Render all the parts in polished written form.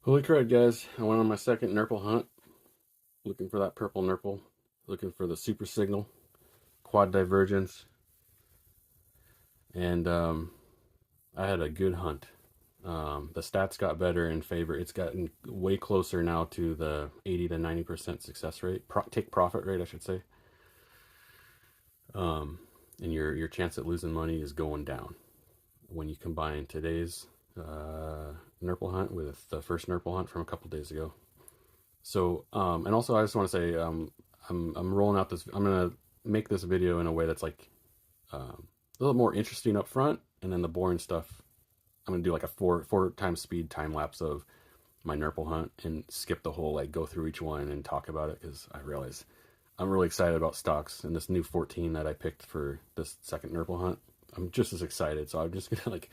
Holy crud, guys. I went on my second nerple hunt, looking for that purple nerple, looking for the super signal, quad divergence, and I had a good hunt. The stats got better in favor. It's gotten way closer now to the 80 to 90% success rate, take profit rate, I should say. Um, and your chance at losing money is going down when you combine today's nerple hunt with the first nerple hunt from a couple days ago. So, and also I just want to say, I'm rolling out this. I'm gonna make this video in a way that's like a little more interesting up front, and then the boring stuff. I'm gonna do like a four times speed time lapse of my nerple hunt and skip the whole like go through each one and talk about it because I realize I'm really excited about stocks and this new 14 that I picked for this second nerple hunt. I'm just as excited, so I'm just gonna like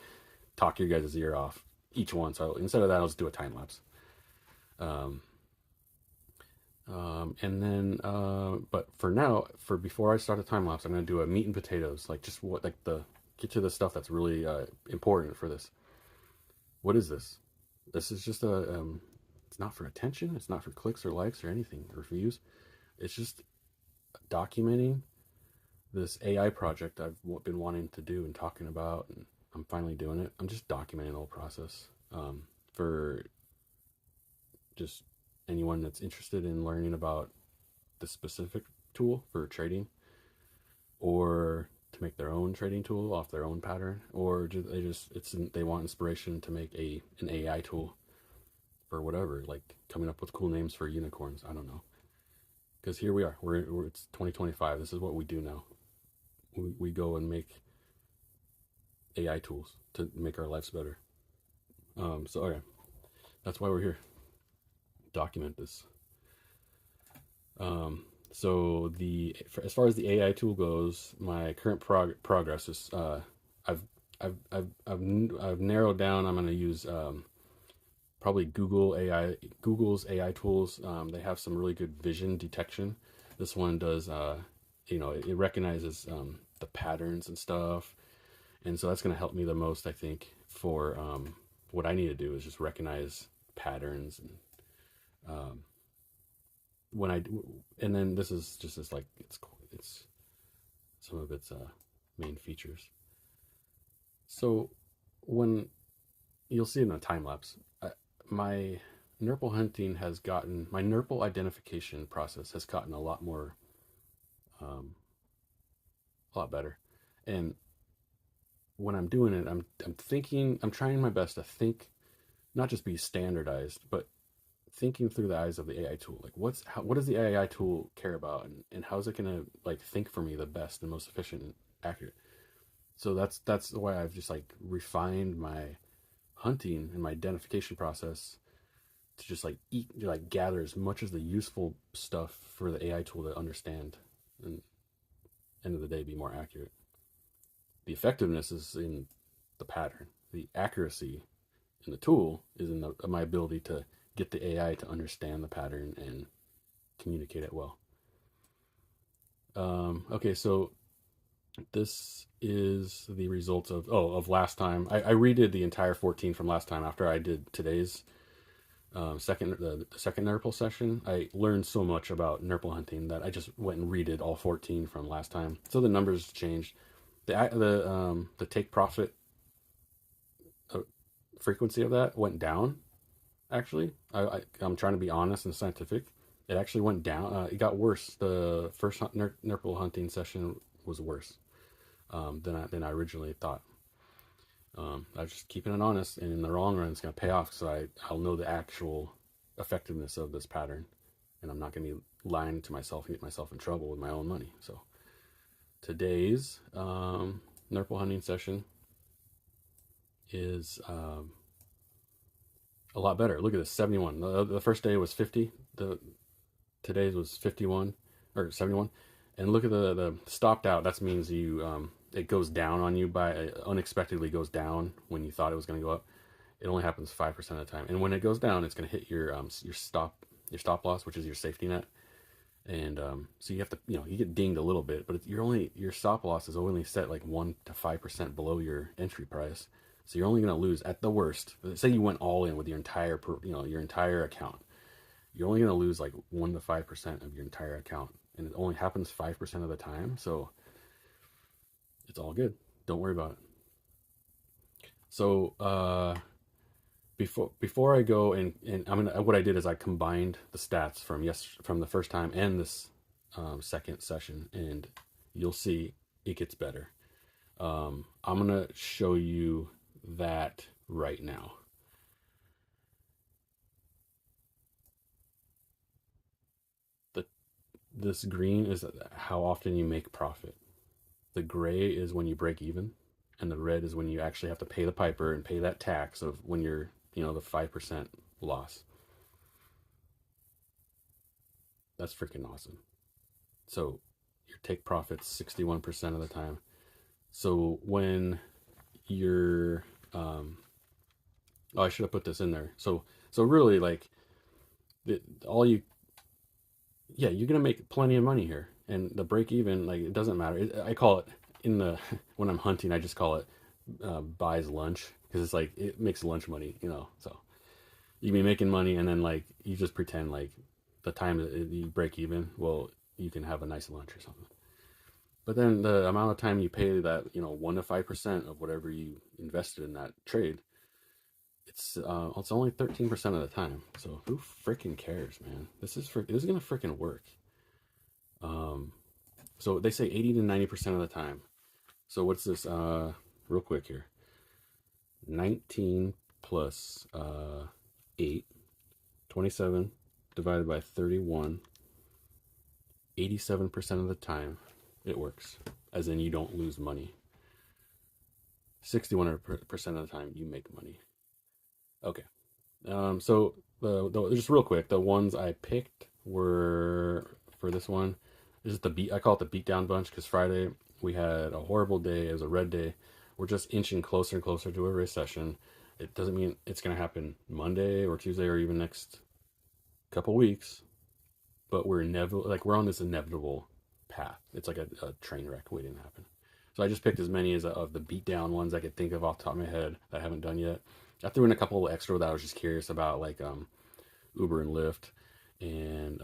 talk your guys' ear off each one. So instead of that, I'll just do a time lapse. Um, and then, but for now, for before I start a time lapse, I'm gonna do a meat and potatoes, like just what, like the get to the stuff that's really important for this. What is this? This is just a. It's not for attention. It's not for clicks or likes or anything or views. It's just documenting this AI project I've been wanting to do and talking about, and I'm finally doing it. I'm just documenting the whole process for just anyone that's interested in learning about the specific tool for trading, or to make their own trading tool off their own pattern, or they want inspiration to make an AI tool for whatever, like coming up with cool names for unicorns. I don't know, because here we are. It's 2025. This is what we do now. We go and make AI tools to make our lives better. So okay, that's why we're here. Document this. So as far as the AI tool goes, my current progress is I've I've narrowed down. I'm going to use probably Google's AI tools. They have some really good vision detection. This one does it recognizes the patterns and stuff, and so that's going to help me the most, I think, for what I need to do is just recognize patterns and um, when I and then this is just as like it's some of its main features. So when you'll see in a time lapse, my my nerple identification process has gotten um, a lot better. And when I'm doing it, I'm trying my best to think, not just be standardized, but thinking through the eyes of the AI tool. Like what does the AI tool care about, and how's it gonna like think for me the best and most efficient and accurate? So that's why I've just like refined my hunting and my identification process to just like gather as much as the useful stuff for the AI tool to understand and end of the day be more accurate. The effectiveness is in the pattern. The accuracy in the tool is in my ability to get the AI to understand the pattern and communicate it well. Okay, so this is the results of last time. I redid the entire 14 from last time after I did today's the second nerple session. I learned so much about nerple hunting that I just went and redid all 14 from last time. So the numbers changed. The take profit frequency of that went down. Actually, I'm trying to be honest and scientific. It actually went down. It got worse. The first nerple hunting session was worse than I originally thought. I was just keeping it honest, and in the long run, it's going to pay off. So I'll know the actual effectiveness of this pattern, and I'm not going to be lying to myself and get myself in trouble with my own money. So today's nerple hunting session is a lot better. Look at this, 71. The first day was 50. Today's was 51 or 71. And look at the stopped out. That means it goes down on you unexpectedly goes down when you thought it was going to go up. It only happens 5% of the time. And when it goes down, it's going to hit your stop loss, which is your safety net. And so you have to, you get dinged a little bit, but your stop loss is only set like 1 to 5% below your entry price. So you're only going to lose at the worst. Say you went all in with your entire, your entire account. You're only going to lose like 1 to 5% of your entire account, and it only happens 5% of the time. So it's all good. Don't worry about it. So before I go and I'm gonna what I did is I combined the stats from the first time and this second session, and you'll see it gets better. I'm gonna show you that right now. The This green is how often you make profit. The gray is when you break even, and the red is when you actually have to pay the piper and pay that tax of when you're, the 5% loss. That's freaking awesome. So your take profits 61% of the time. So when you're, oh, I should have put this in there. So really, like, all you, yeah, you're gonna make plenty of money here, and the break even, like, it doesn't matter. I call it in the when I'm hunting, I just call it buys lunch, because it's like it makes lunch money, So you can be making money, and then like you just pretend like the time that you break even, well, you can have a nice lunch or something. But then the amount of time you pay that, 1 to 5% of whatever you invested in that trade, it's only 13% of the time. So who freaking cares, man? This is gonna freaking work. Um, so they say 80 to 90% of the time. So what's this? Real quick here. 19 plus 8, 27 divided by 31. 87% of the time, it works. As in, you don't lose money. 61% of the time, you make money. Okay. So just real quick, the ones I picked were for this one. This is I call it the beatdown bunch, because Friday we had a horrible day. It was a red day. We're just inching closer and closer to a recession. It doesn't mean it's going to happen Monday or Tuesday or even next couple weeks, but we're on this inevitable path. It's like a train wreck waiting to happen. So I just picked as many of the beatdown ones I could think of off the top of my head that I haven't done yet. I threw in a couple of extra that I was just curious about, like Uber and Lyft, and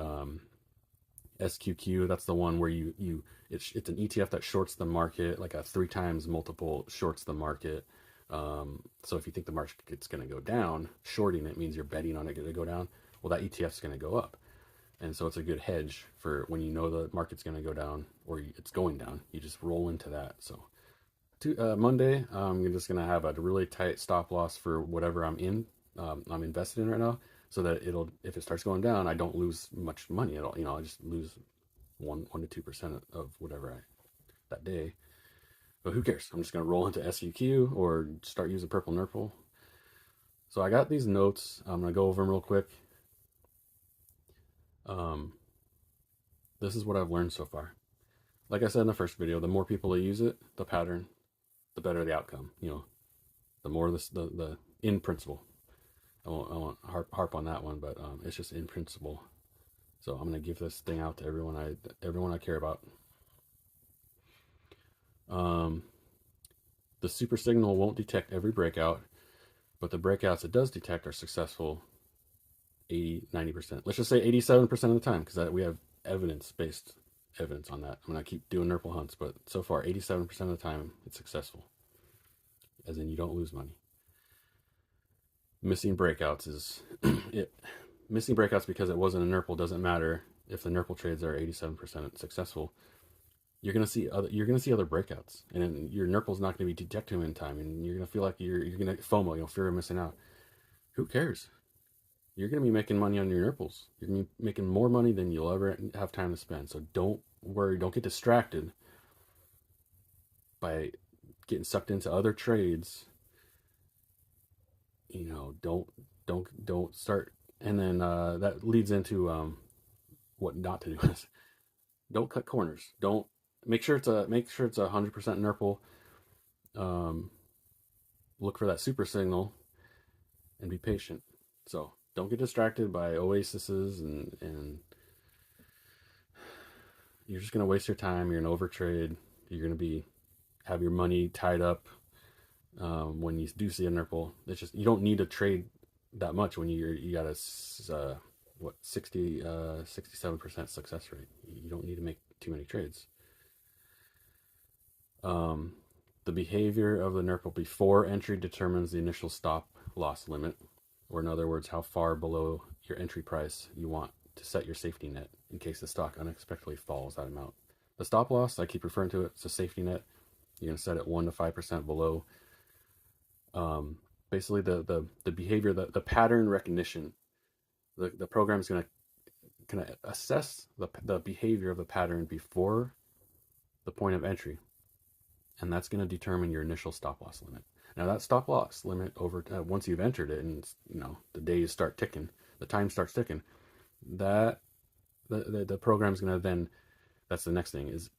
SQQ. That's the one where it's an ETF that shorts the market, like a 3 times multiple shorts the market. So if you think the market's going to go down, shorting it means you're betting on it to go down. Well, that ETF's going to go up, and so it's a good hedge for when you know the market's going to go down or it's going down. You just roll into that. So Monday, I'm just going to have a really tight stop loss for whatever I'm invested in right now, so that if it starts going down, I don't lose much money at all. I just lose 1 to 2% of whatever that day. But who cares? I'm just going to roll into SUQ or start using purple nerple. So I got these notes. I'm going to go over them real quick. This is what I've learned so far. Like I said in the first video, the more people that use it, the pattern, the better the outcome. The more the in principle. I won't harp on that one, but it's just in principle. So I'm gonna give this thing out to everyone I care about. The super signal won't detect every breakout, but the breakouts it does detect are successful 80-90%. Let's just say 87% of the time, because we have based evidence on that. I'm gonna keep doing nerple hunts, but so far 87% of the time it's successful, as in you don't lose money. Missing breakouts is missing breakouts because it wasn't a nerple doesn't matter. If the nerple trades are 87% successful, you're gonna see other breakouts, and your nerple's not gonna be detected in time, and you're gonna feel like you're gonna FOMO, fear of missing out. Who cares? You're gonna be making money on your nerples. You're gonna be making more money than you'll ever have time to spend. So don't worry. Don't get distracted by getting sucked into other trades. Don't start. And then that leads into what not to do is don't cut corners. Don't make sure it's 100% nerple. Look for that super signal and be patient. So don't get distracted by oases and you're just gonna waste your time. You're gonna overtrade. You're gonna have your money tied up when you do see a nerple. It's just, you don't need to trade that much when you got a what 67% success rate. You don't need to make too many trades. The behavior of the nerple before entry determines the initial stop loss limit, or in other words, how far below your entry price you want to set your safety net in case the stock unexpectedly falls that amount. The stop loss, I keep referring to it, it's a safety net. You're going to set it 1 to 5% below. Basically, the behavior, the pattern recognition, the program is going to assess the behavior of the pattern before the point of entry, and that's going to determine your initial stop loss limit. Now, that stop loss limit over once you've entered it, and the days start ticking, the time starts ticking, that the program's going to then, that's the next thing, is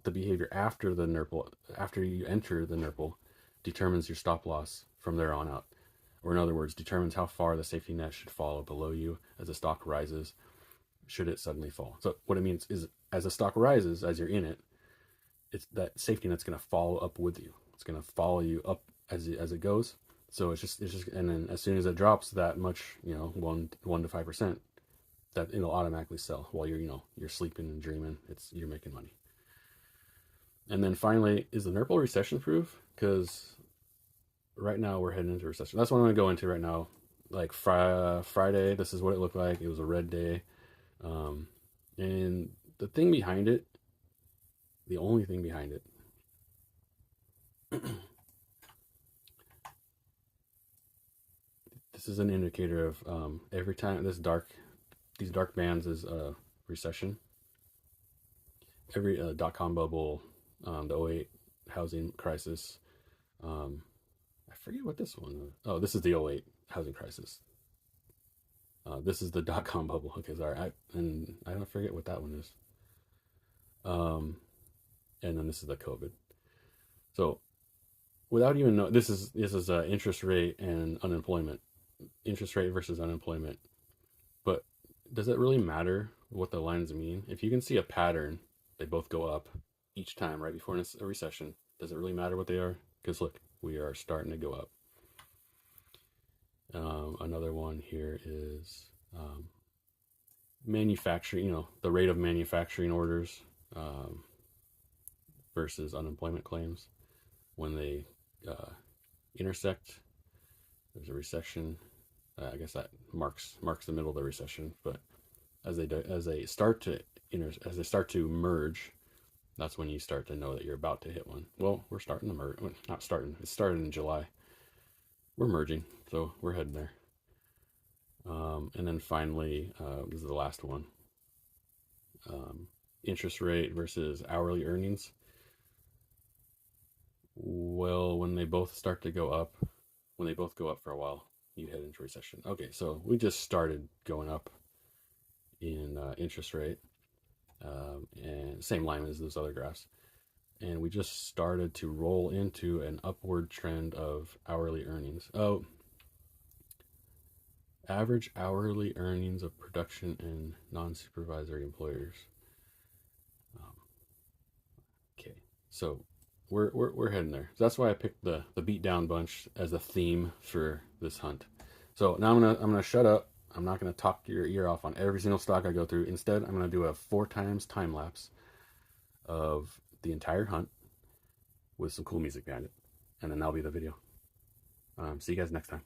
the behavior after the nerple, after you enter the nerple, determines your stop loss from there on out. Or in other words, determines how far the safety net should fall below you as the stock rises, should it suddenly fall. So what it means is, as the stock rises, as you're in it, it's that safety net's going to follow up with you. It's going to follow you up as it goes. So it's just, and then as soon as it drops that much, 1 to 5%, that it'll automatically sell while you're sleeping and dreaming. You're making money. And then finally, is the nerple recession proof? Because right now we're heading into recession. That's what I'm going to go into right now. Like Friday, this is what it looked like. It was a red day. And the thing behind it, the only thing behind it, this is an indicator of every time these dark bands is a recession. Every dot-com bubble, the '08 housing crisis. I forget what this one was. Oh, this is the '08 housing crisis. This is the dot-com bubble. Okay, sorry. I don't forget what that one is. And then this is the COVID. So without even knowing, this is interest rate and unemployment. Interest rate versus unemployment. But does it really matter what the lines mean? If you can see a pattern, they both go up each time right before a recession. Does it really matter what they are? Because look, we are starting to go up. Another one here is manufacturing, the rate of manufacturing orders versus unemployment claims. When they intersect, there's a recession. I guess that marks the middle of the recession. But as they start to merge, that's when you start to know that you're about to hit one. Well, we're starting to merge. Not starting. It started in July. We're merging, so we're heading there. And then finally, this is the last one. Interest rate versus hourly earnings. Well, when they both start to go up, when they both go up for a while, you head into recession. Okay, so we just started going up in interest rate, and same line as those other graphs. And we just started to roll into an upward trend of hourly earnings. Oh, average hourly earnings of production and non-supervisory employers. Okay, so we're heading there. So that's why I picked the beat down bunch as a theme for this hunt. So now I'm gonna shut up. I'm not gonna talk your ear off on every single stock I go through. Instead, I'm gonna do a 4 times time lapse of the entire hunt with some cool music behind it, and then that'll be the video. See you guys next time.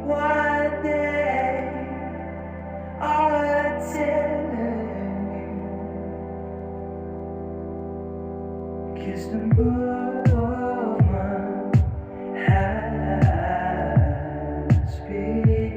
What they are telling you, 'cause the movement has begun.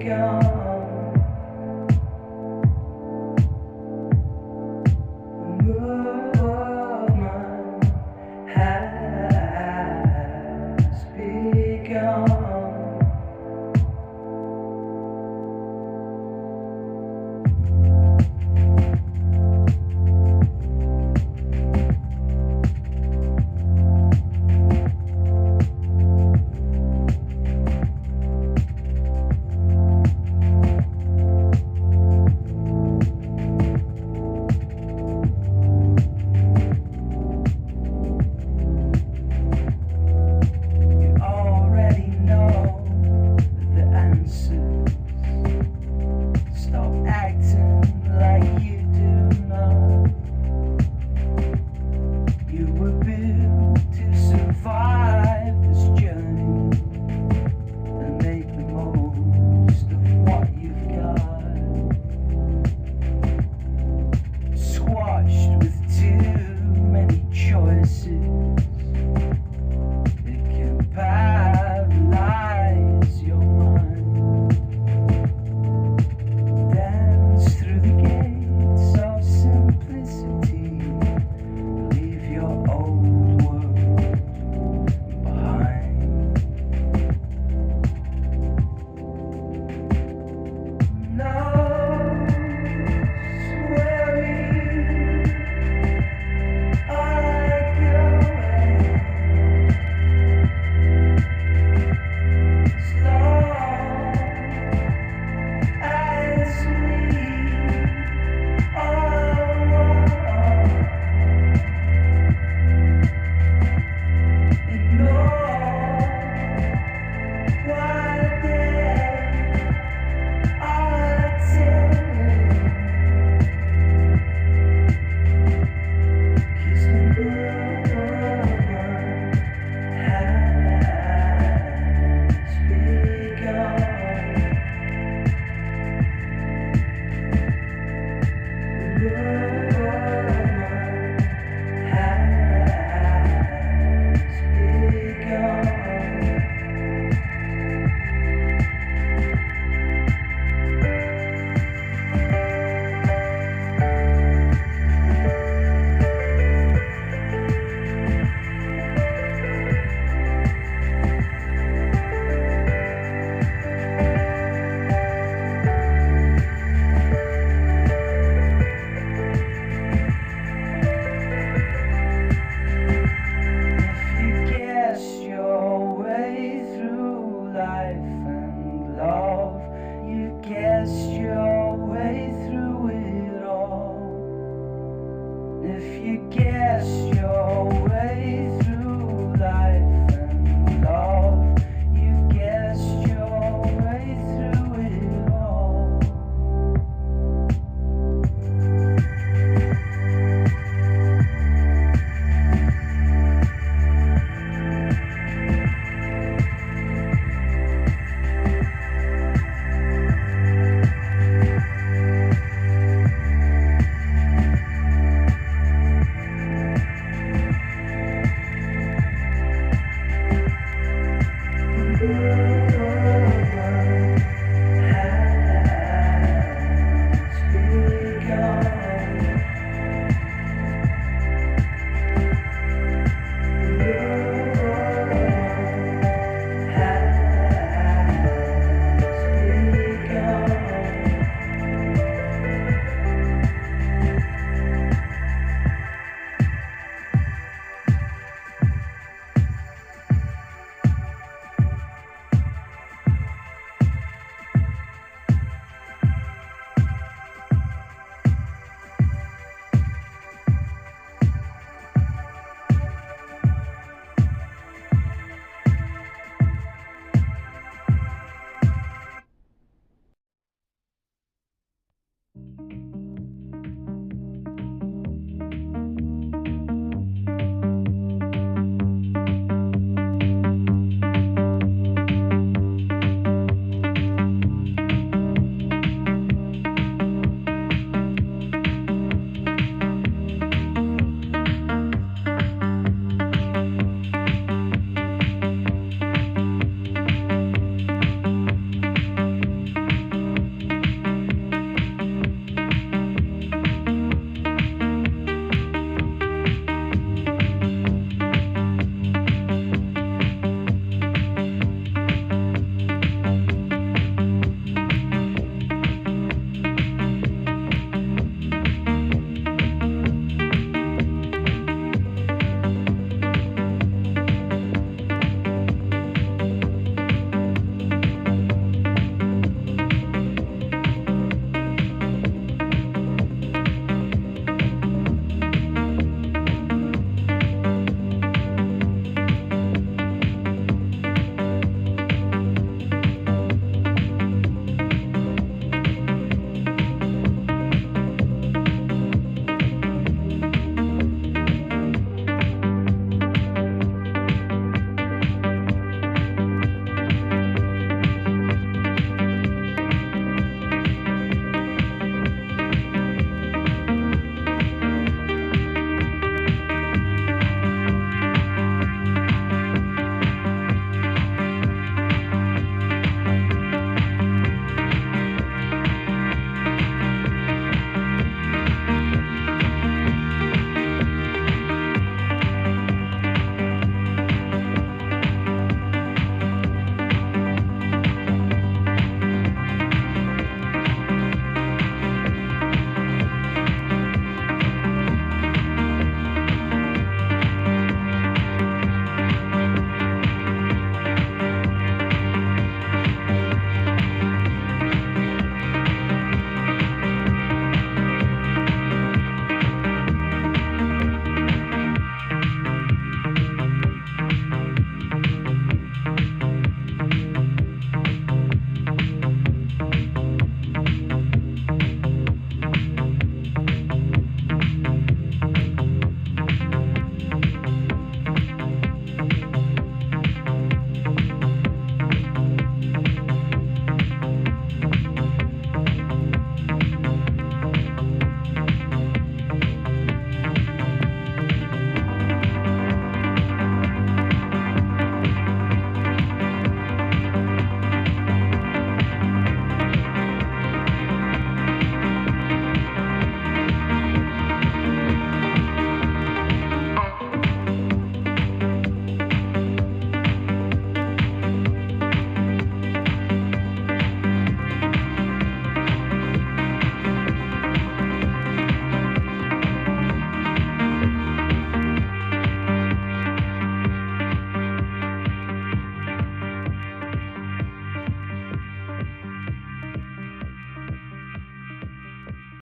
and love. You guessed your